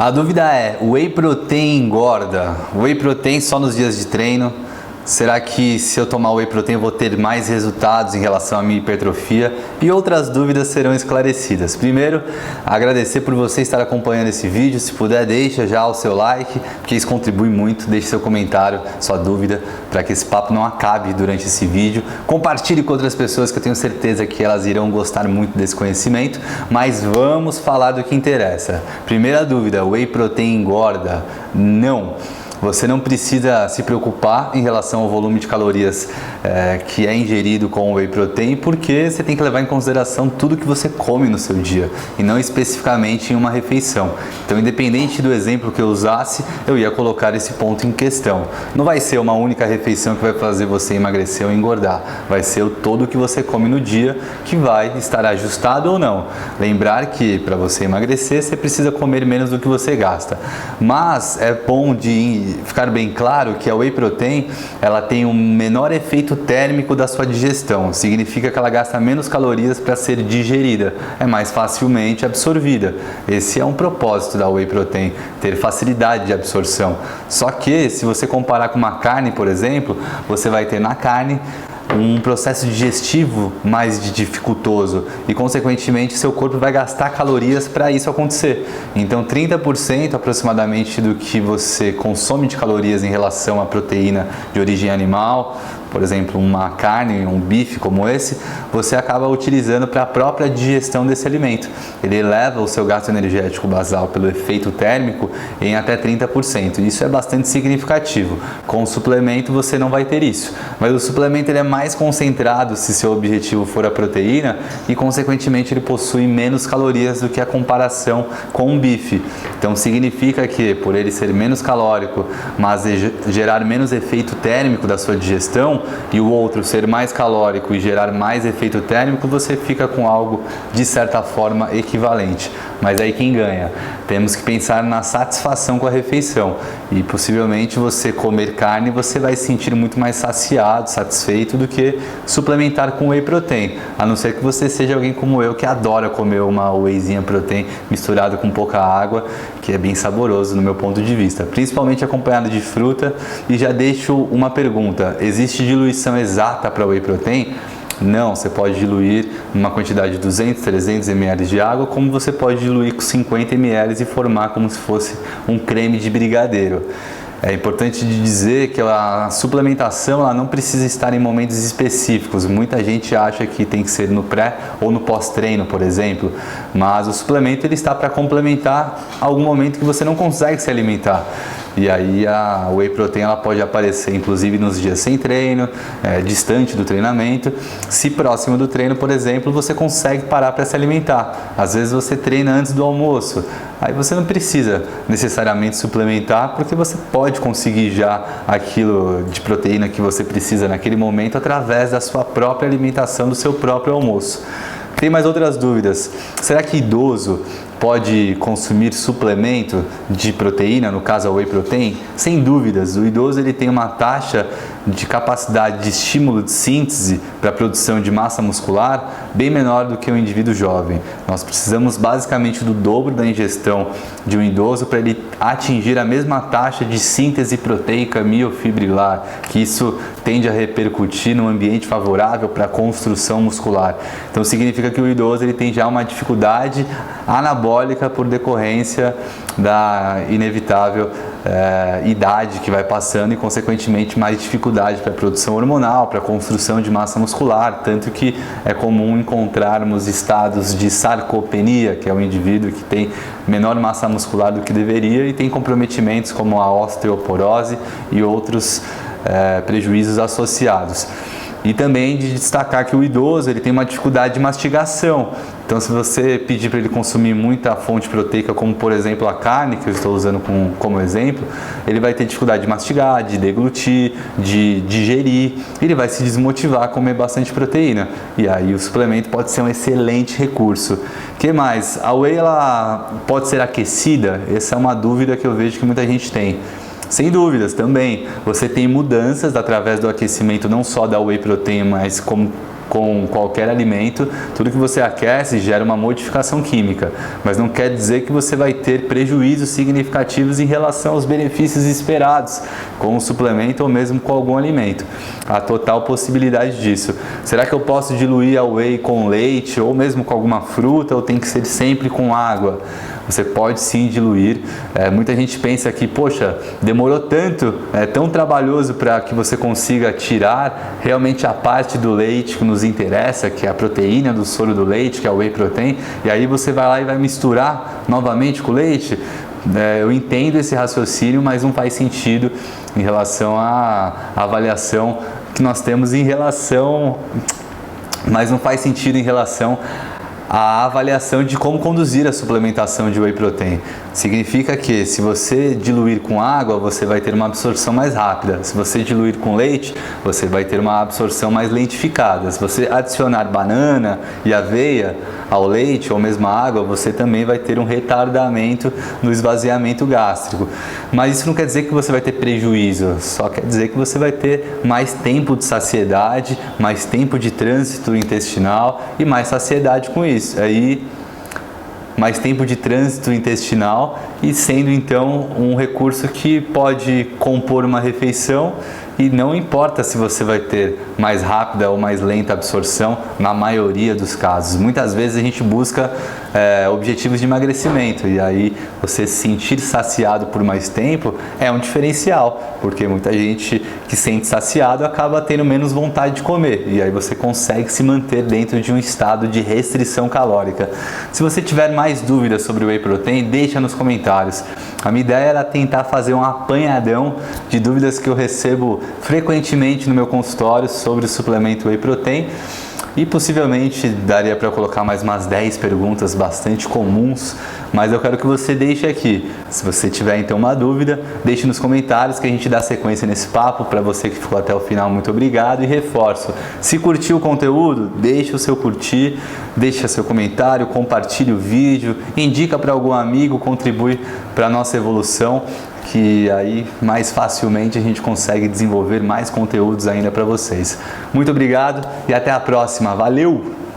A dúvida é, o Whey Protein engorda? Whey Protein só nos dias de treino? Será que se eu tomar Whey Protein eu vou ter mais resultados em relação à minha hipertrofia? E outras dúvidas serão esclarecidas. Primeiro, agradecer por você estar acompanhando esse vídeo. Se puder, deixa já o seu like, porque isso contribui muito. Deixe seu comentário, sua dúvida, para que esse papo não acabe durante esse vídeo. Compartilhe com outras pessoas que eu tenho certeza que elas irão gostar muito desse conhecimento. Mas vamos falar do que interessa. Primeira dúvida, Whey Protein engorda? Não. Você não precisa se preocupar em relação ao volume de calorias que é ingerido com o Whey Protein, porque você tem que levar em consideração tudo que você come no seu dia e não especificamente em uma refeição. Então, independente do exemplo que eu usasse, eu ia colocar esse ponto em questão. Não vai ser uma única refeição que vai fazer você emagrecer ou engordar, vai ser o todo que você come no dia que vai estar ajustado ou não. Lembrar que para você emagrecer, você precisa comer menos do que você gasta, mas é bom de ficar bem claro que a Whey Protein ela tem um menor efeito térmico da sua digestão, significa que ela gasta menos calorias para ser digerida, é mais facilmente absorvida. Esse é um propósito da Whey Protein, ter facilidade de absorção. Só que se você comparar com uma carne, por exemplo, você vai ter na carne um processo digestivo mais dificultoso e, consequentemente, seu corpo vai gastar calorias para isso acontecer. Então, 30% aproximadamente do que você consome de calorias em relação à proteína de origem animal, por exemplo, uma carne, um bife como esse, você acaba utilizando para a própria digestão desse alimento. Ele eleva o seu gasto energético basal pelo efeito térmico em até 30%. Isso é bastante significativo. Com o suplemento você não vai ter isso. Mas o suplemento ele é mais concentrado se seu objetivo for a proteína e, consequentemente, ele possui menos calorias do que a comparação com um bife. Então, significa que, por ele ser menos calórico, mas gerar menos efeito térmico da sua digestão, e o outro ser mais calórico e gerar mais efeito térmico, você fica com algo de certa forma equivalente. Mas aí quem ganha? Temos que pensar na satisfação com a refeição, e possivelmente você comer carne você vai se sentir muito mais saciado, satisfeito do que suplementar com Whey Protein, a não ser que você seja alguém como eu que adora comer uma Wheyzinha Protein misturado com pouca água, que é bem saboroso no meu ponto de vista, principalmente acompanhado de fruta. E já deixo uma pergunta, existe diluição exata para Whey Protein? Não, você pode diluir uma quantidade de 200, 300 ml de água, como você pode diluir com 50 ml e formar como se fosse um creme de brigadeiro. É importante dizer que a suplementação ela não precisa estar em momentos específicos. Muita gente acha que tem que ser no pré ou no pós-treino, por exemplo, mas o suplemento ele está para complementar algum momento que você não consegue se alimentar. E aí a Whey Protein ela pode aparecer inclusive nos dias sem treino, distante do treinamento. Se próximo do treino, por exemplo, você consegue parar para se alimentar. Às vezes você treina antes do almoço, aí você não precisa necessariamente suplementar, porque você pode conseguir já aquilo de proteína que você precisa naquele momento através da sua própria alimentação, do seu próprio almoço. Tem mais outras dúvidas. Será que idoso pode consumir suplemento de proteína, no caso a Whey Protein? Sem dúvidas, o idoso ele tem uma taxa de capacidade de estímulo de síntese para a produção de massa muscular bem menor do que o indivíduo jovem. Nós precisamos basicamente do dobro da ingestão de um idoso para ele atingir a mesma taxa de síntese proteica miofibrilar, que isso tende a repercutir num ambiente favorável para a construção muscular. Então significa que o idoso ele tem já uma dificuldade anabólica por decorrência da inevitável idade que vai passando e, consequentemente, mais dificuldade para a produção hormonal, para a construção de massa muscular, tanto que é comum encontrarmos estados de sarcopenia, que é um indivíduo que tem menor massa muscular do que deveria e tem comprometimentos como a osteoporose e outros prejuízos associados. E também de destacar que o idoso ele tem uma dificuldade de mastigação. Então, se você pedir para ele consumir muita fonte proteica, como por exemplo a carne, que eu estou usando como exemplo, ele vai ter dificuldade de mastigar, de deglutir, de digerir, e ele vai se desmotivar a comer bastante proteína. E aí o suplemento pode ser um excelente recurso. O que mais? A Whey ela pode ser aquecida? Essa é uma dúvida que eu vejo que muita gente tem. Sem dúvidas, também. Você tem mudanças através do aquecimento, não só da Whey Protein, mas como com qualquer alimento, tudo que você aquece gera uma modificação química, mas não quer dizer que você vai ter prejuízos significativos em relação aos benefícios esperados com o suplemento ou mesmo com algum alimento. Há total possibilidade disso. Será que eu posso diluir a whey com leite ou mesmo com alguma fruta ou tem que ser sempre com água? Você pode sim diluir. Muita gente pensa que, poxa, demorou tanto, é tão trabalhoso para que você consiga tirar realmente a parte do leite que nos interessa, que é a proteína do soro do leite, que é o whey protein, e aí você vai lá e vai misturar novamente com o leite. Eu entendo esse raciocínio, mas não faz sentido em relação à avaliação que nós temos em relação... Mas não faz sentido em relação a avaliação de como conduzir a suplementação de whey protein. Significa que se você diluir com água, você vai ter uma absorção mais rápida. Se você diluir com leite, você vai ter uma absorção mais lentificada. Se você adicionar banana e aveia ao leite ou mesmo à água, você também vai ter um retardamento no esvaziamento gástrico. Mas isso não quer dizer que você vai ter prejuízo, só quer dizer que você vai ter mais tempo de saciedade, mais tempo de trânsito intestinal e mais saciedade com isso. Aí, mais tempo de trânsito intestinal e sendo então um recurso que pode compor uma refeição e não importa se você vai ter mais rápida ou mais lenta absorção na maioria dos casos. Muitas vezes a gente busca objetivos de emagrecimento e aí você se sentir saciado por mais tempo é um diferencial, porque muita gente que sente saciado acaba tendo menos vontade de comer e aí você consegue se manter dentro de um estado de restrição calórica. Se você tiver mais dúvidas sobre o whey protein, deixa nos comentários. A minha ideia era tentar fazer um apanhadão de dúvidas que eu recebo frequentemente no meu consultório sobre o suplemento whey protein e possivelmente daria para colocar mais umas 10 perguntas bastante comuns, mas eu quero que você deixe aqui. Se você tiver então uma dúvida, deixe nos comentários que a gente dá sequência nesse papo. Para você que ficou até o final, muito obrigado e reforço. Se curtiu o conteúdo, deixe o seu curtir, deixe seu comentário, compartilhe o vídeo, indica para algum amigo, contribui para a nossa evolução, que aí mais facilmente a gente consegue desenvolver mais conteúdos ainda para vocês. Muito obrigado e até a próxima. Valeu!